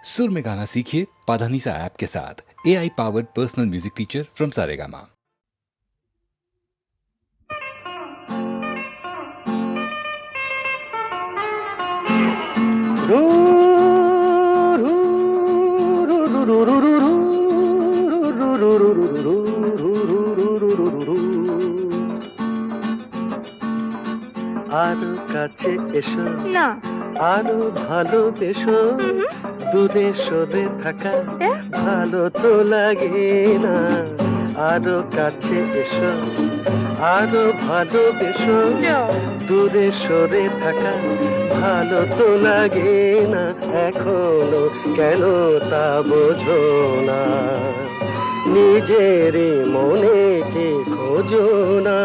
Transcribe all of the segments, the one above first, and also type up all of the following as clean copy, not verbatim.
सुर में गाना सीखिए पाधानीसा ऐप के साथ। AI powered personal music teacher from Saregama. আরো কাছে এসো না আরো ভালোবেসো দূরে সরে থাকা ভালো তো লাগে না আরো কাছে এসো আরো ভালোবেসো দূরে সরে থাকা ভালো তো লাগে না এখনো কেন তা বোঝো না নিজের মনে কে খোঁজো না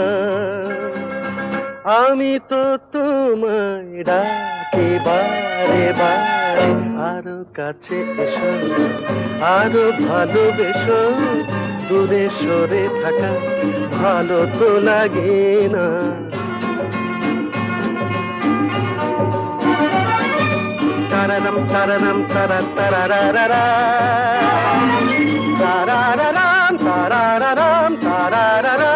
আমি তো তোমায় ডাকি বারে বারে আরো কাছে এসো আরো ভালোবেসো দূরে সরে থাকা ভালো তো লাগে না তারারাম তারারাম তারা তারারারা তারারারাম তারারারাম তারারারা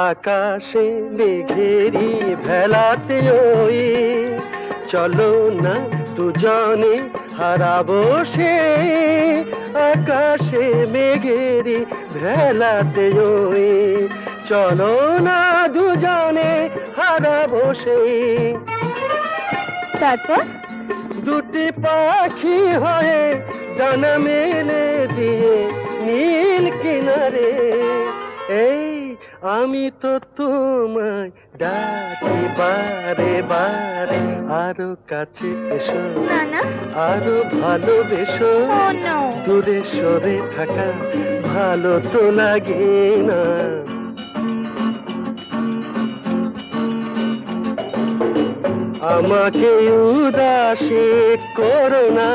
আকাশে মেঘেরি ভেলাতে ওই চলো না দুজনে হারাবো সে আকাশে মেঘেরি ভেলাতে ওই চলো না দুজনে হারাবো সে তারপর দুটি পাখি হয়ে ডানা মেলে দিয়ে নীল কিনারে এই আমি তো তোমায় ডাকি বারে বারে আরো কাছে এসো না না আরো ভালোবেসো Oh, no. দূরে সরে থাকা ভালো তো লাগে না আমাকে উদাসী করো না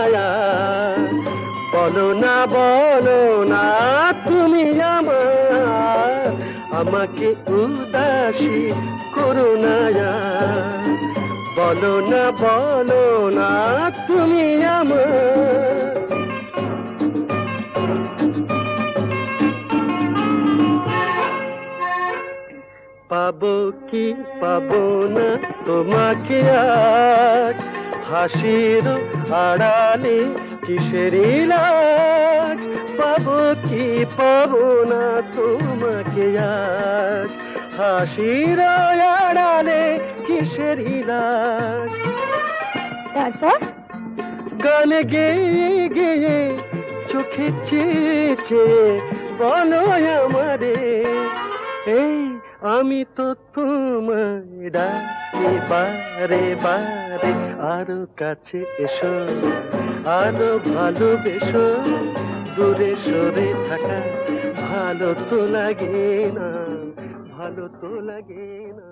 বলো না তুমি আমার আমাকে উদাসী করো না বলো না তুমি আমার পাবো কি পাবো না তোমাকে আজ হাসির আড়ালে কিসের লাজ পাবো কি পাবো না তোমাকে আজ হাসির আড়ালে কিসের লাজ তারপর গান গেয়ে গেয়ে চোখে চেয়ে চেয়ে বলো আমারে এই আমি তো তোমায় ডাকি বারে বারে আরো কাছে এসো আরো ভালোবেসো দূরে সরে থাকা ভালো তো লাগে না ভালো তো লাগে না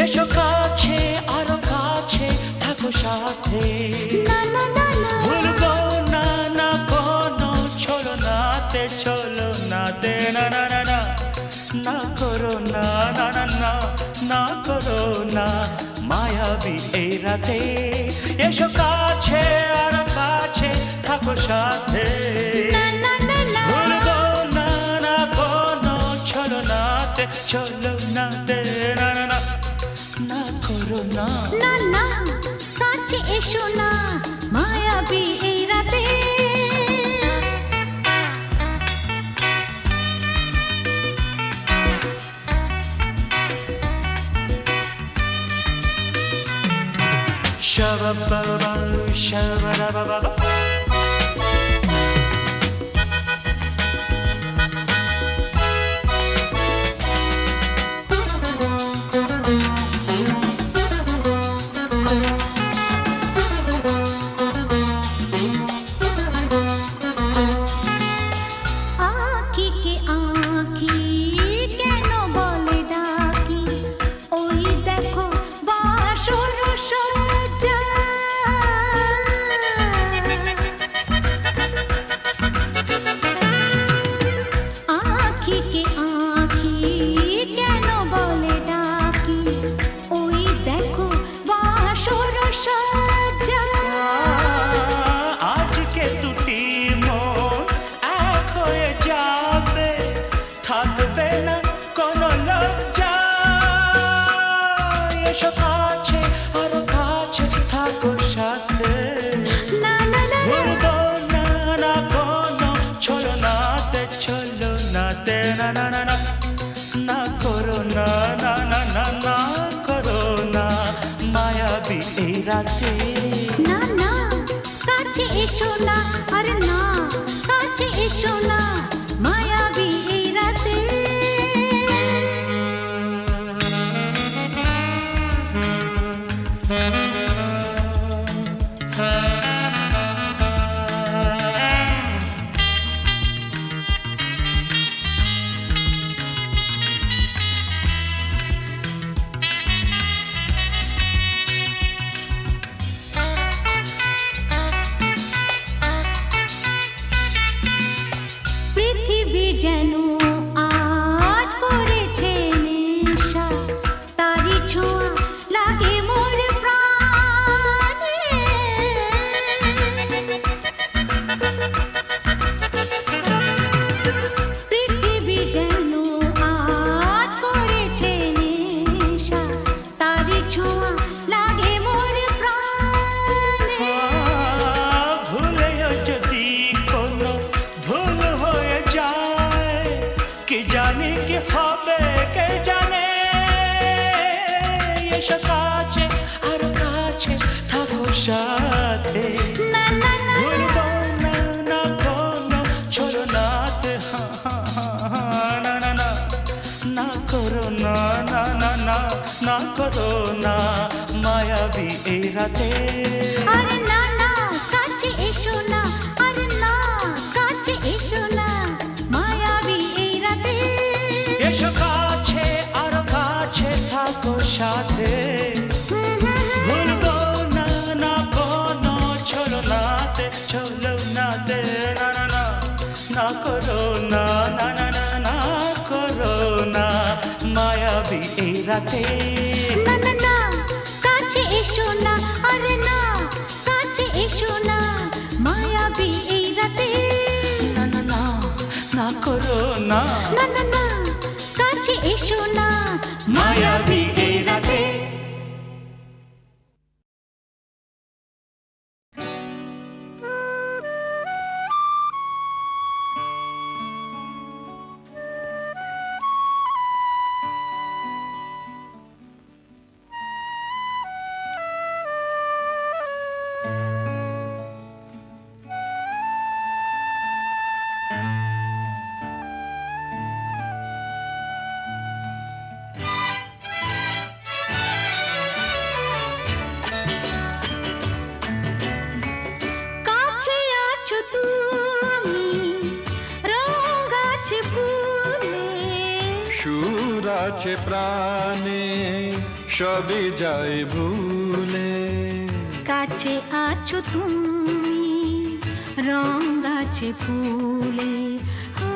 এসো কাছে আরো কাছে থাকো সাথে ভুলবো না না কোনো চলো নাতে না না না না না করো না না না না না করো না মায়াবী এই রাতে এসো কাছে আরো কাছে থাকো সাথে ভুলবো না না কোনো চলো নাতে না না না না করো না না না কাছে এসো না মায়াবী এই রাতে Shabba-ba-ba, shabba-da-ba-ba-ba. আঁখি কে আঁখি কেন বলে ডাকি ওই দেখো বাসর সজ্জা আঁখি কে আঁখি কেন বলে ডাকি ওই দেখো বাসর সজ্জা আজকে দুটি মন এক হয়ে যাবে, থাকবে না কোনো লজ্জা। এসো কাছে আরো কাছে থাকো সাথে, না না না ভুলবো না না কোনো ছলনাতে, ছলনাতে না না না না, না করো না না না না না করো না মায়াবী এই রাতে। না না কাছে এসো না আরে না কাছে এসো না মায়াবী এই রাতে পৃথিবী যেন আজ করেছে নেশা তারি ছোঁয়া লাগে মোর প্রাণে পৃথিবী যেন আজ করেছে নেশা তারি ছোঁয়া লাগে মোর প্রাণে ভুলেও যদি কোনো ভুল হয়ে যায়, কি জানি কি হবে কে জানে। এসো কাছে আরো কাছে থাকো সাথে, না না না ভুলবো না না কোনো ছলনাতে, না না না না করো না না না না না করো না মায়াবী এই রাতে। আরে না না কাছে এসো না আরে না কাছে এসো না মায়াবী এই রাতে এসো কাছে আরো কাছে থাকো সাথে, ভুলবো না না কোনো ছলনাতে, ছলনাতে না না না না করো না না না না না করো না মায়াবী এই রাতে। না না না কাছে এসো না আরে না কাছে এসো না মায়াবী এই রাতে না না না না করো না না না না কাছে এসো না মায়াবী এই রাতে। কাছে আছো তুমি রঙ আছে ফুলে সুর আছে প্রাণে সবই যায় ভুলে, কাছে আছো তুমি রঙ আছে ফুলে ও,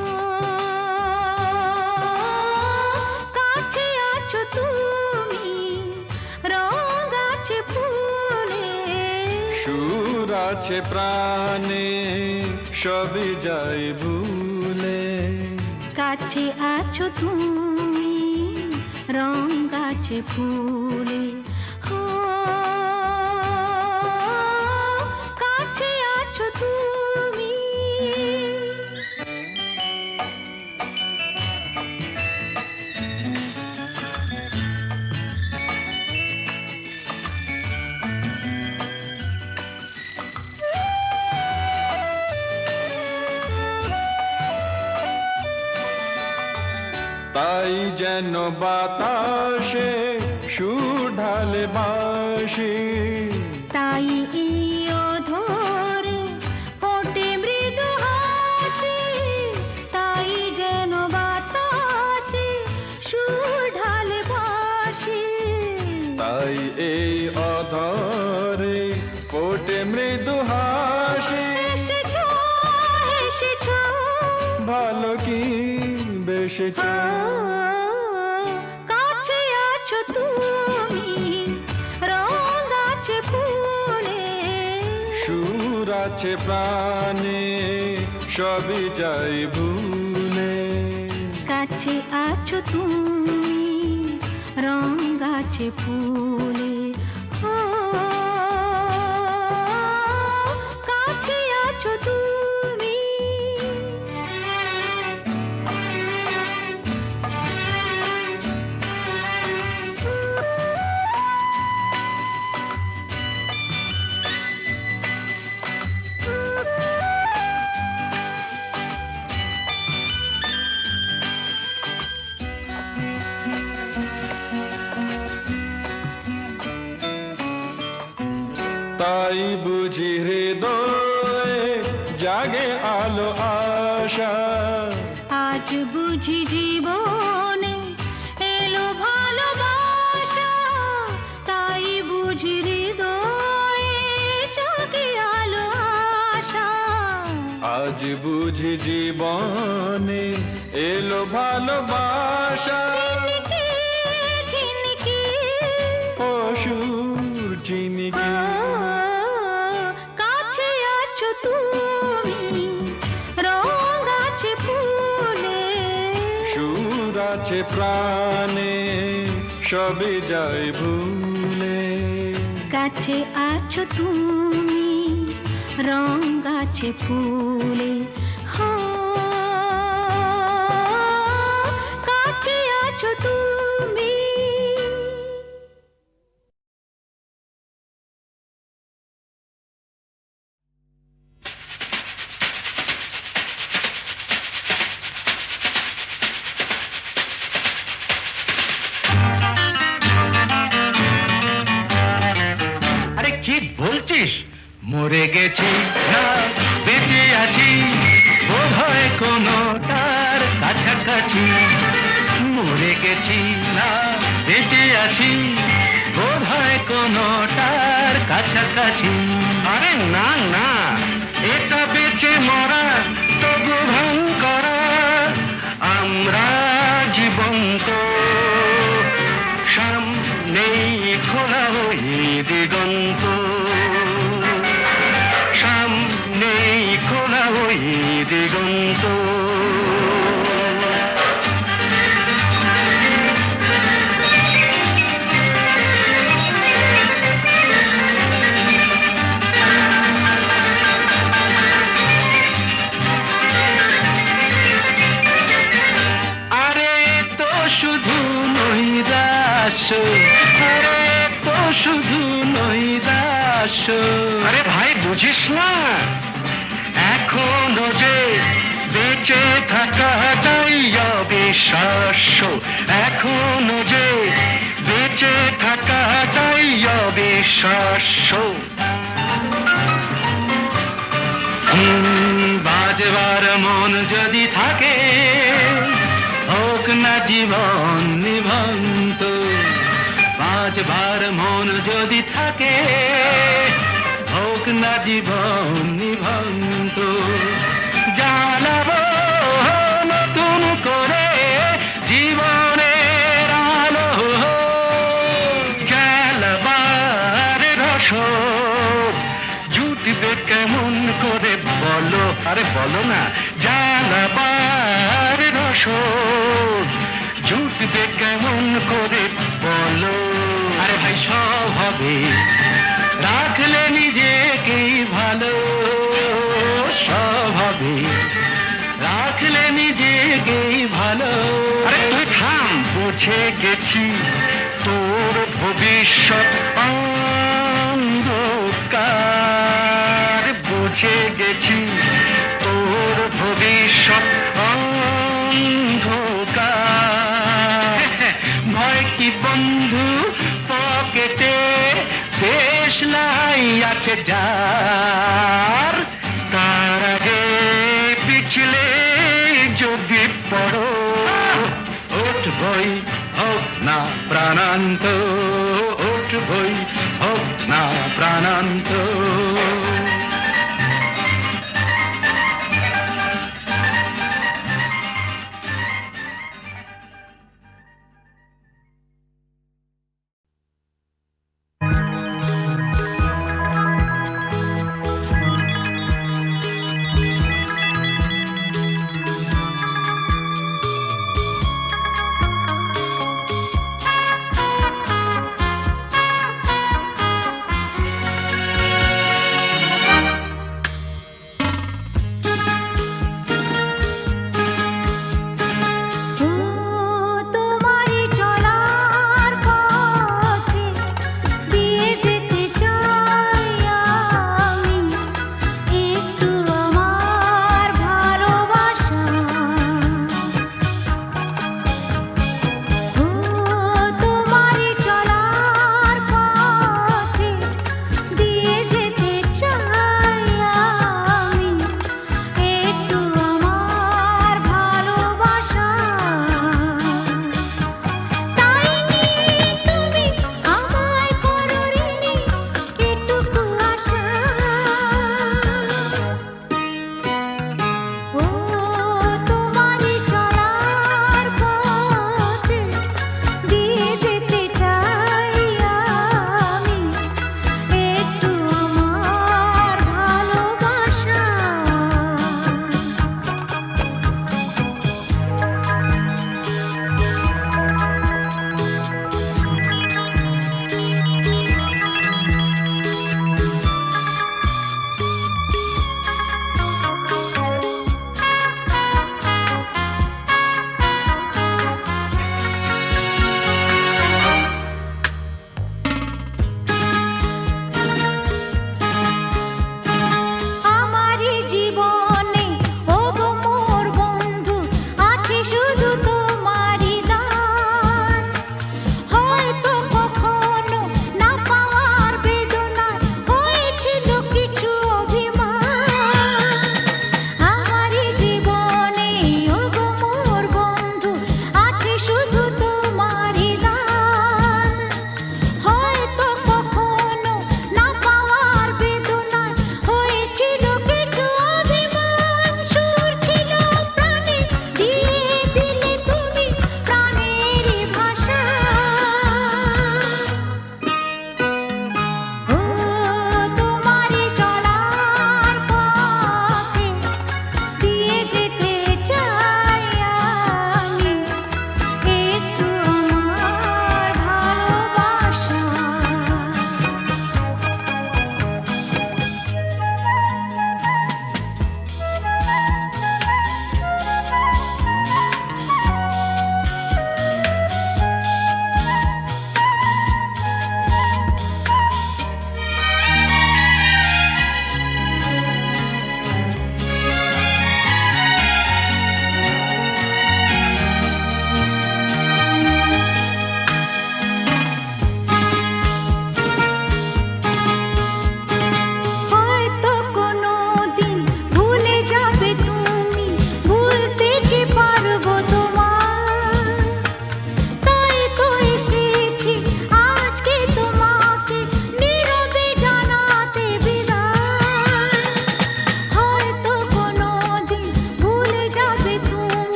কাছে আছো তুমি রঙ আছে ফুলে সুর আছে প্রাণে সবই যায় ভুলে, কাছে আছো তুমি রঙ আছে ফুলে ও, কাছে আছো তুমি যেন বাতাসে সুর ঢালে বাঁশি, তাই এই অধরে ফোটে মৃদু হাসি, তাই যেন বাতাসে সুর ঢালে বাঁশি, তাই এই অধরে ফোটে মৃদু হাসি। এসেছো এসেছো ভালো কি বেসেছ, কাছে আছো তুমি, রং আছে ফুলে, সুর আছে প্রাণে সবই যাই ভুলে। কাছে আছো তুমি, রং আছে ফুলে, ও কাছে আছো তুমি। তাই বুঝি হৃদয়ে জাগে আলো আশা, আজ বুঝি জীবনে এলো ভালোবাসা, তাই বুঝি হৃদয়ে জাগে আলো আশা, আজ বুঝি জীবনে এলো ভালোবাসা। ঝিনকে ঝিনকে অসুর চিনিকে কাছে আছো তুমি, রং আছে ফুলে, সুর আছে প্রাণে সবই যাই ভুলে। কাছে আছো তুমি, রং আছে ফুলে, হো কাছে আছো তুমি। আরে কি বলছিস? মরে গেছি না বেঁচে আছি, বোধ হয় কোনোটার কাছাকাছি। মরে গেছি না বেঁচে আছি, বোধ হয় কোনোটার কাছাকাছি। আরে না না, এটা বেঁচে মরা তবু ভান করা, আমরা জীবন্ত সামনেই খোলা ওই দিগন্ত, সামনেই খোলা ওই দিগন্ত। আরে তো শুধু নৈরাশ, আরে তো শুধু নৈরাশ। আরে ভাই বুঝিস না, এখনো যে বেঁচে থাকাটাই অবিশ্বাস্য, এখনো যে বেঁচে থাকাটাই অবিশ্বাস্য। বাজবার মন যদি থাকে, হোক না জীবন নিভন্ত। বাজবার মন যদি থাকে, হোক না জীবন নিভন্ত। জানাবো নতুন করে জীবনের আলো, জ্বালাবার রসদ জুটবে কেমন করে বলো, আরে বলো না। জ্বালাবার রসদ জুটবে কেমন করে বলো। আরে ভাই সব হবে, রাখলে নিজেকেই ভালো, সব হবে, রাখলে নিজেকেই ভালো। আরে তুই থাম, বুঝে গেছি তোর ভবিষ্যৎ অন্ধকার, বুঝে গেছি তোর ভবিষ্যৎ অন্ধকার। দেশলাই আছে যার, তার আগে পিছলে যদি পড়ো, উঠবই হোক না প্রাণান্ত, উঠবই হোক না প্রাণান্ত।